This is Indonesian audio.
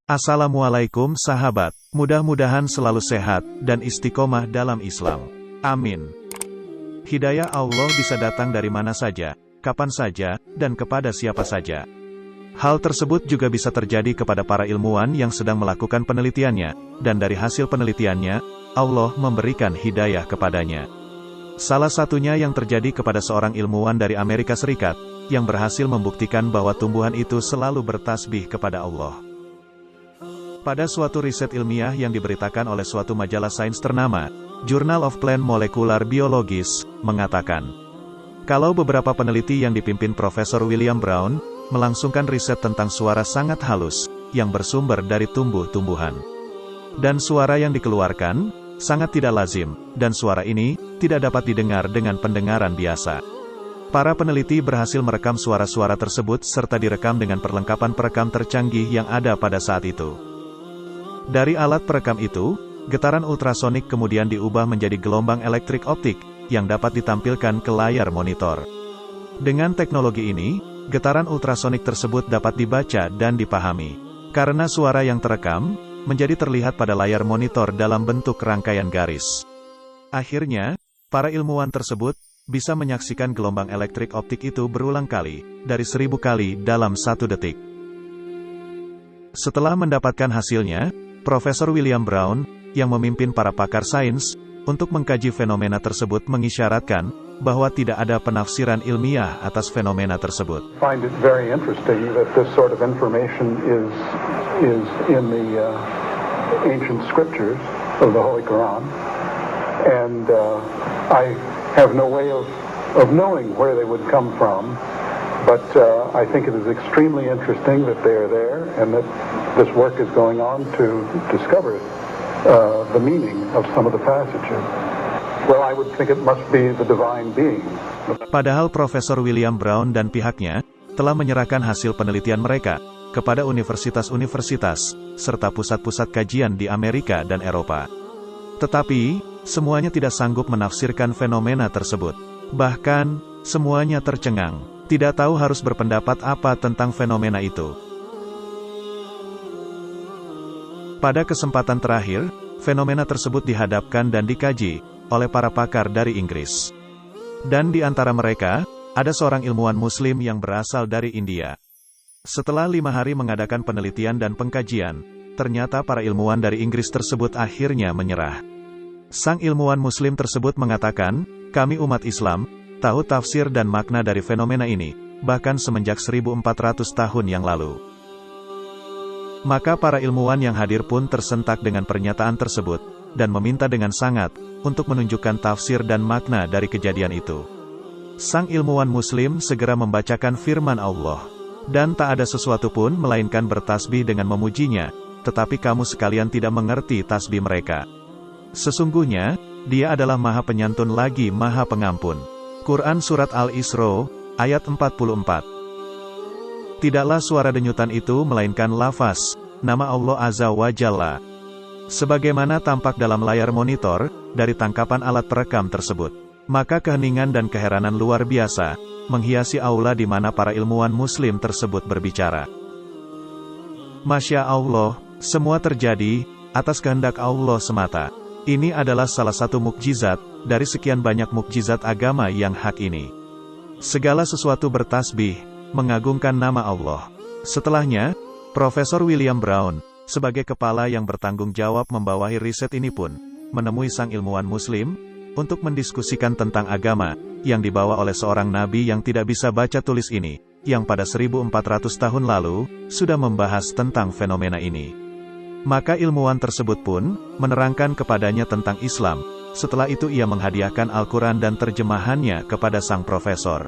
Assalamualaikum sahabat, mudah-mudahan selalu sehat dan istiqomah dalam Islam. Amin. Hidayah Allah bisa datang dari mana saja, kapan saja, dan kepada siapa saja. Hal tersebut juga bisa terjadi kepada para ilmuwan yang sedang melakukan penelitiannya, dan dari hasil penelitiannya, Allah memberikan hidayah kepadanya. Salah satunya yang terjadi kepada seorang ilmuwan dari Amerika Serikat, yang berhasil membuktikan bahwa tumbuhan itu selalu bertasbih kepada Allah. Pada suatu riset ilmiah yang diberitakan oleh suatu majalah sains ternama, Journal of Plant Molecular Biologies, mengatakan, kalau beberapa peneliti yang dipimpin Profesor William Brown, melangsungkan riset tentang suara sangat halus, yang bersumber dari tumbuh-tumbuhan. Dan suara yang dikeluarkan, sangat tidak lazim, dan suara ini, tidak dapat didengar dengan pendengaran biasa. Para peneliti berhasil merekam suara-suara tersebut serta direkam dengan perlengkapan perekam tercanggih yang ada pada saat itu. Dari alat perekam itu, getaran ultrasonik kemudian diubah menjadi gelombang elektrik optik, yang dapat ditampilkan ke layar monitor. Dengan teknologi ini, getaran ultrasonik tersebut dapat dibaca dan dipahami. Karena suara yang terekam, menjadi terlihat pada layar monitor dalam bentuk rangkaian garis. Akhirnya, para ilmuwan tersebut, bisa menyaksikan gelombang elektrik optik itu berulang kali, dari 1000 kali dalam 1 detik. Setelah mendapatkan hasilnya, Profesor William Brown, yang memimpin para pakar sains, untuk mengkaji fenomena tersebut mengisyaratkan, bahwa tidak ada penafsiran ilmiah atas fenomena tersebut. Find it very interesting that this sort of information is in the ancient scriptures of the Holy Quran, and I have no way of knowing where they would come from, but I think it is extremely interesting that they are there and that this work is going on to discover the meaning of some of the passages. Well, I would think it must be the divine being. Padahal Profesor William Brown dan pihaknya telah menyerahkan hasil penelitian mereka kepada universitas-universitas serta pusat-pusat kajian di Amerika dan Eropa. Tetapi, semuanya tidak sanggup menafsirkan fenomena tersebut. Bahkan, semuanya tercengang, tidak tahu harus berpendapat apa tentang fenomena itu. Pada kesempatan terakhir, fenomena tersebut dihadapkan dan dikaji oleh para pakar dari Inggris. Dan di antara mereka, ada seorang ilmuwan Muslim yang berasal dari India. Setelah 5 hari mengadakan penelitian dan pengkajian, ternyata para ilmuwan dari Inggris tersebut akhirnya menyerah. Sang ilmuwan Muslim tersebut mengatakan, kami umat Islam, tahu tafsir dan makna dari fenomena ini, bahkan semenjak 1400 tahun yang lalu. Maka para ilmuwan yang hadir pun tersentak dengan pernyataan tersebut, dan meminta dengan sangat, untuk menunjukkan tafsir dan makna dari kejadian itu. Sang ilmuwan Muslim segera membacakan firman Allah, dan tak ada sesuatu pun melainkan bertasbih dengan memujinya, tetapi kamu sekalian tidak mengerti tasbih mereka. Sesungguhnya, Dia adalah Maha Penyantun lagi Maha Pengampun. Quran Surat Al-Isra, ayat 44. Tidaklah suara denyutan itu melainkan lafaz, nama Allah Azza wa Jalla. Sebagaimana tampak dalam layar monitor, dari tangkapan alat perekam tersebut. Maka keheningan dan keheranan luar biasa, menghiasi aula di mana para ilmuwan Muslim tersebut berbicara. Masya Allah, semua terjadi, atas kehendak Allah semata. Ini adalah salah satu mukjizat, dari sekian banyak mukjizat agama yang hak ini. Segala sesuatu bertasbih, mengagungkan nama Allah. Setelahnya, Profesor William Brown, sebagai kepala yang bertanggung jawab membawahi riset ini pun, menemui sang ilmuwan Muslim, untuk mendiskusikan tentang agama, yang dibawa oleh seorang nabi yang tidak bisa baca tulis ini, yang pada 1400 tahun lalu, sudah membahas tentang fenomena ini. Maka ilmuwan tersebut pun, menerangkan kepadanya tentang Islam. Setelah itu ia menghadiahkan Al-Quran dan terjemahannya kepada sang profesor.